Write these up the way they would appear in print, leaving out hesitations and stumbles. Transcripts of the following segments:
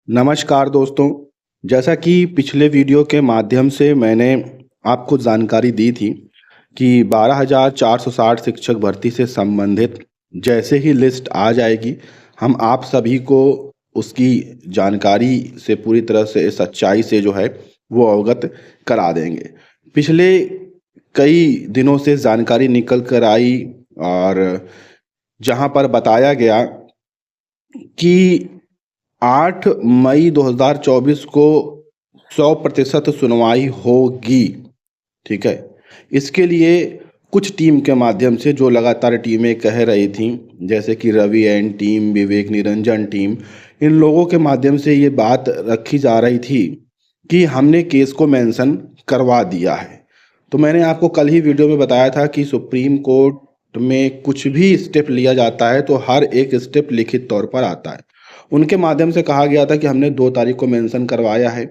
नमस्कार दोस्तों। जैसा कि पिछले वीडियो के माध्यम से मैंने आपको जानकारी दी थी कि 12,460 शिक्षक भर्ती से संबंधित जैसे ही लिस्ट आ जाएगी, हम आप सभी को उसकी जानकारी से पूरी तरह से सच्चाई से जो है वो अवगत करा देंगे। पिछले कई दिनों से जानकारी निकल कर आई और जहां पर बताया गया कि 8 मई 2024 को 100% सुनवाई होगी। ठीक है। इसके लिए कुछ टीम के माध्यम से जो लगातार टीमें कह रही थीं, जैसे कि Ravi and team, Vivek Niranjan team, इन लोगों के माध्यम से ये बात रखी जा रही थी कि हमने केस को मेंशन करवा दिया है। तो मैंने आपको कल ही वीडियो में बताया था कि सुप्रीम कोर्ट में कुछ भी स्टेप लिया जाता है तो हर एक स्टेप लिखित तौर पर आता है। उनके माध्यम से कहा गया था कि हमने 2 तारीख को मेंशन करवाया है।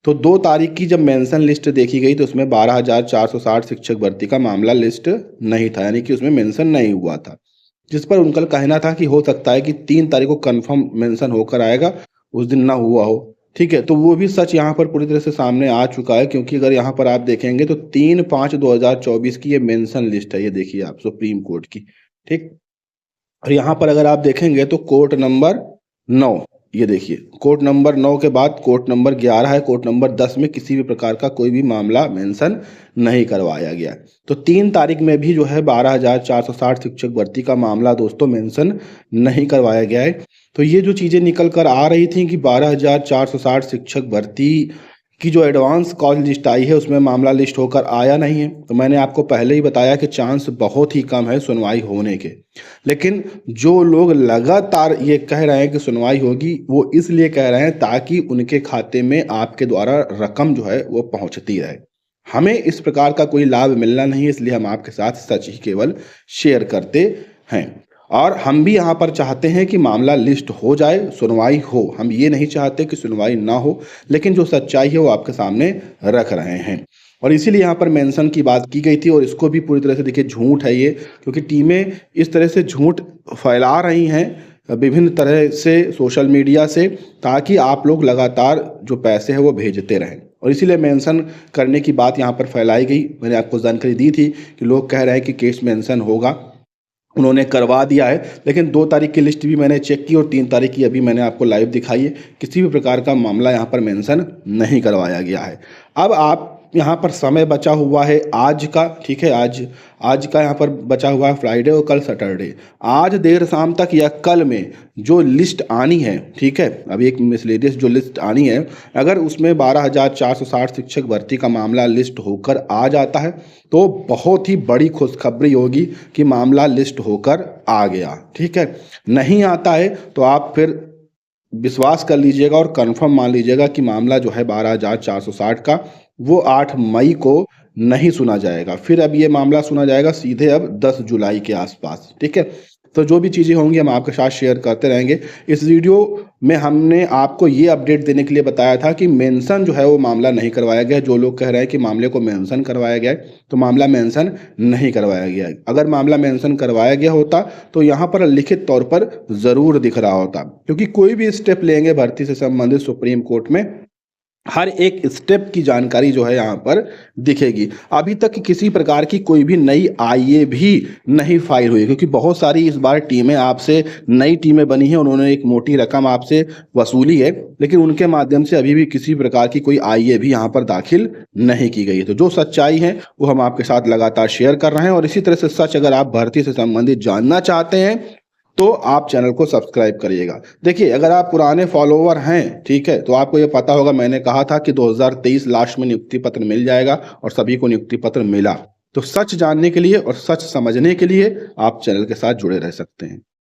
तो 2 तारीख की जब मेंशन लिस्ट देखी गई तो उसमें 12,460 शिक्षक भर्ती का मामला लिस्ट नहीं था, यानी कि उसमें मेंशन नहीं हुआ था। जिस पर उनका कहना था कि हो सकता है कि 3 तारीख को कंफर्म मेंशन होकर आएगा, उस दिन ना हुआ हो। ठीक है, तो वो भी सच यहाँ पर पूरी तरह से सामने आ चुका है, क्योंकि अगर यहाँ पर आप देखेंगे तो 3/5/2024 की ये मेंशन लिस्ट है। ये देखिए आप, सुप्रीम कोर्ट की। ठीक। और यहाँ पर अगर आप देखेंगे तो कोर्ट नंबर 9, ये देखिए कोर्ट नंबर 9 के बाद कोर्ट नंबर 11 है। कोर्ट नंबर 10 में किसी भी प्रकार का कोई भी मामला मेंशन नहीं करवाया गया। तो 3 तारीख में भी जो है 12,460 शिक्षक भर्ती का मामला दोस्तों मेंशन नहीं करवाया गया है। तो ये जो चीज़ें निकल कर आ रही थी कि 12,460 शिक्षक भर्ती की जो एडवांस कॉल लिस्ट आई है उसमें मामला लिस्ट होकर आया नहीं है, तो मैंने आपको पहले ही बताया कि चांस बहुत ही कम है सुनवाई होने के। लेकिन जो लोग लगातार ये कह रहे हैं कि सुनवाई होगी, वो इसलिए कह रहे हैं ताकि उनके खाते में आपके द्वारा रकम जो है वो पहुंचती रहे। हमें इस प्रकार का कोई लाभ मिलना नहीं है, इसलिए हम आपके साथ सच ही केवल शेयर करते हैं। और हम भी यहाँ पर चाहते हैं कि मामला लिस्ट हो जाए, सुनवाई हो। हम ये नहीं चाहते कि सुनवाई ना हो, लेकिन जो सच्चाई है वो आपके सामने रख रहे हैं। और इसीलिए यहाँ पर मेंशन की बात की गई थी, और इसको भी पूरी तरह से देखिए झूठ है ये, क्योंकि टीमें इस तरह से झूठ फैला रही हैं विभिन्न तरह से सोशल मीडिया से, ताकि आप लोग लगातार जो पैसे हैं वो भेजते रहें। और इसीलिए मेंशन करने की बात यहाँ पर फैलाई गई। मैंने आपको जानकारी दी थी कि लोग कह रहे हैं कि केस मेंशन होगा, उन्होंने करवा दिया है। लेकिन 2 तारीख की लिस्ट भी मैंने चेक की और 3 तारीख की अभी मैंने आपको लाइव दिखाई है। किसी भी प्रकार का मामला यहाँ पर मेंशन नहीं करवाया गया है। अब आप यहाँ पर समय बचा हुआ है आज का, ठीक है, आज का यहाँ पर बचा हुआ है फ्राइडे और कल सैटरडे। आज देर शाम तक या कल में जो लिस्ट आनी है, ठीक है, अभी एक मिसलेनियस जो लिस्ट आनी है, अगर उसमें 12,460 शिक्षक भर्ती का मामला लिस्ट होकर आ जाता है तो बहुत ही बड़ी खुशखबरी होगी कि मामला लिस्ट होकर आ गया। ठीक है, नहीं आता है तो आप फिर विश्वास कर लीजिएगा और कंफर्म मान लीजिएगा कि मामला जो है 12,460 का वो 8 मई को नहीं सुना जाएगा। फिर अब ये मामला सुना जाएगा सीधे अब 10 जुलाई के आसपास। ठीक है, तो जो भी चीज़ें होंगी हम आपके साथ शेयर करते रहेंगे। इस वीडियो में हमने आपको ये अपडेट देने के लिए बताया था कि मेंशन जो है वो मामला नहीं करवाया गया। जो लोग कह रहे हैं कि मामले को मेंशन करवाया गया है, तो मामला मेंशन नहीं करवाया गया है। अगर मामला मेंशन करवाया गया होता तो यहाँ पर लिखित तौर पर ज़रूर दिख रहा होता, क्योंकि कोई भी स्टेप लेंगे भर्ती से संबंधित सुप्रीम कोर्ट में, हर एक स्टेप की जानकारी जो है यहाँ पर दिखेगी। अभी तक किसी प्रकार की कोई भी नई आईए भी नहीं फाइल हुई, क्योंकि बहुत सारी इस बार टीमें आपसे, नई टीमें बनी हैं, उन्होंने एक मोटी रकम आपसे वसूली है, लेकिन उनके माध्यम से अभी भी किसी प्रकार की कोई आईए भी यहाँ पर दाखिल नहीं की गई है। तो जो सच्चाई है वो हम आपके साथ लगातार शेयर कर रहे हैं। और इसी तरह से सच अगर आप भर्ती से संबंधित जानना चाहते हैं तो आप चैनल को सब्सक्राइब करिएगा। देखिए, अगर आप पुराने फॉलोवर हैं, ठीक है, तो आपको ये पता होगा मैंने कहा था कि 2023 लास्ट में नियुक्ति पत्र मिल जाएगा, और सभी को नियुक्ति पत्र मिला। तो सच जानने के लिए और सच समझने के लिए आप चैनल के साथ जुड़े रह सकते हैं।